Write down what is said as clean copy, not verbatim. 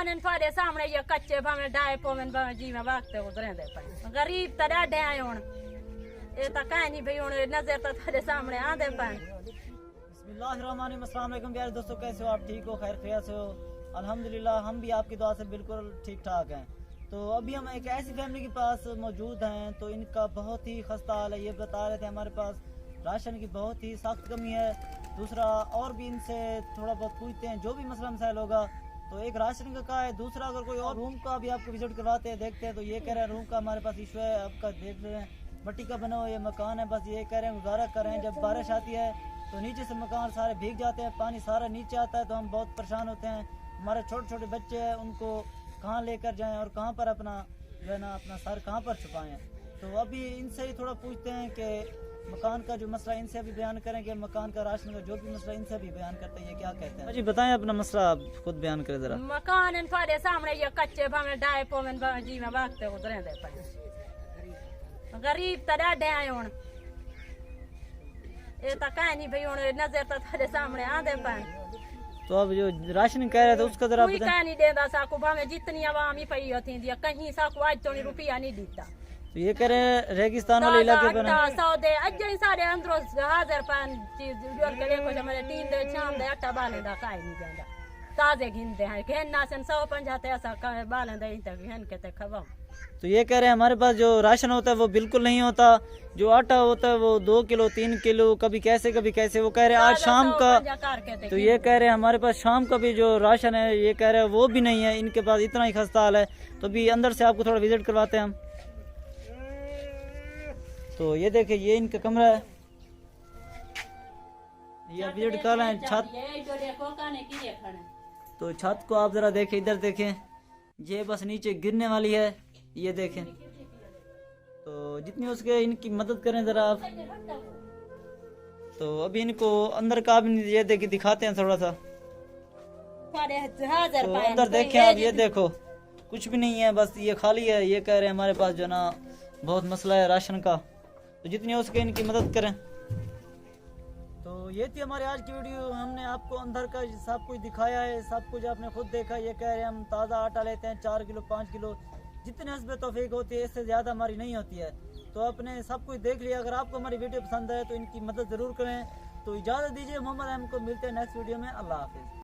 मकान थोड़े सामने ये कच्चे भावे डाए पोवन भावे जीवे वक्त उतरे दे पे गरीब तो डाडे आए हुन ये तो कहीं नहीं भाई हुन नजर तो थोड़े सामने आंदे पे। बिस्मिल्लाहिर्रहमानिर्रहीम। अस्सलाम वालेकुम प्यारे दोस्तों, कैसे हो आप? ठीक हो? खैर खैर से हो? अल्हम्दुलिल्लाह हम भी आपकी दुआ से बिल्कुल ठीक ठाक हैं। तो अभी हम एक ऐसी फैमिली के पास मौजूद हैं, तो इनका बहुत ही खस्ता हाल है। ये बता रहे थे हमारे पास राशन की बहुत ही सख्त कमी है। दूसरा और भी इनसे थोड़ा बहुत पूछते हैं जो भी मसला मसाइल होगा। तो एक राशन का है, दूसरा अगर कोई और रूम का भी आपको विजिट करवाते हैं देखते हैं तो ये कह रहे हैं रूम का हमारे पास इशू है। आपका देख रहे हैं मट्टी का बना हुआ ये मकान है, बस ये कह रहे हैं गुजारा कर रहे हैं। जब बारिश आती है तो नीचे से मकान सारे भीग जाते हैं, पानी सारा नीचे आता है तो हम बहुत परेशान होते हैं। हमारे छोटे छोटे बच्चे हैं, उनको कहाँ लेकर जाएं और कहाँ पर अपना जो है ना अपना सर कहाँ पर छुपाएं। तो अभी इनसे ही थोड़ा पूछते हैं कि मकान का जो मसला इनसे भी बयान करें कि मकान का राशन का जो भी मसला इनसे भी बयान करते हैं ये क्या कहते हैं। जी बताएं अपना मसला, आप खुद बयान करें जरा। मकान थोड़े सामने ये कच्चे भावे डाए पोवन भावे जीवे वक्त उतरे दे पे गरीब तो डाडे आए हुन ये तो कहीं नहीं भाई हुन नजर तो थोड़े सामने आंदे पे। तो अब जो राशन कह रहे थे उसका जरा कोई कहीं नहीं देता साकू भावे जितनी आवाम ही पई होती दिया कहीं साकू आज तो रुपया नहीं देता। तो ये कह रहे हैं रेगिस्तान वाले इलाके पर सौदे अज ही सारे अंदरों हाजिर पान चीज जोड़ के देखो हमारे 3 दे शाम दे आटा बाले दा काई नहीं जांदा ताजे घिनते हैं घेन नासन 150 ऐसा बाले दे तक घेन के ते खवाओ। तो ये कह रहे हैं हमारे पास जो राशन होता है वो बिल्कुल नहीं होता, जो आटा होता है वो 2 किलो 3 किलो कभी कैसे वो कह रहे हैं आज शाम का। तो ये कह रहे हैं हमारे पास शाम का भी जो राशन है ये कह रहे हैं वो भी नहीं है, इनके पास इतना ही खस्ता हाल है। तो अभी अंदर से आपको थोड़ा विजिट करवाते हैं हम। तो ये देखिए ये इनका कमरा है, ये विजिट कर रहे हैं छत। तो छत को आप जरा देखें, इधर देखें, ये बस नीचे गिरने वाली है, ये देखें। तो जितनी उसके इनकी मदद करें जरा आप। तो अभी इनको अंदर का भी ये देखिए दिखाते हैं थोड़ा सा। तो अंदर देखें आप, ये देखो कुछ भी नहीं है, बस ये खाली है। ये कह रहे हैं हमारे पास जो ना बहुत मसला है राशन का, तो जितनी हो सके इनकी मदद करें। तो ये थी हमारी आज की वीडियो, हमने आपको अंदर का सब कुछ दिखाया है, सब कुछ आपने खुद देखा। ये कह रहे हैं हम ताज़ा आटा लेते हैं 4 किलो 5 किलो जितने हस्बे तौफीक होती है, इससे ज़्यादा हमारी नहीं होती है। तो आपने सब कुछ देख लिया। अगर आपको हमारी वीडियो पसंद है तो इनकी मदद ज़रूर करें। तो इजाज़त दीजिए, मोहम्मद अहमद को मिलते हैं नेक्स्ट वीडियो में। अल्लाह हाफिज़।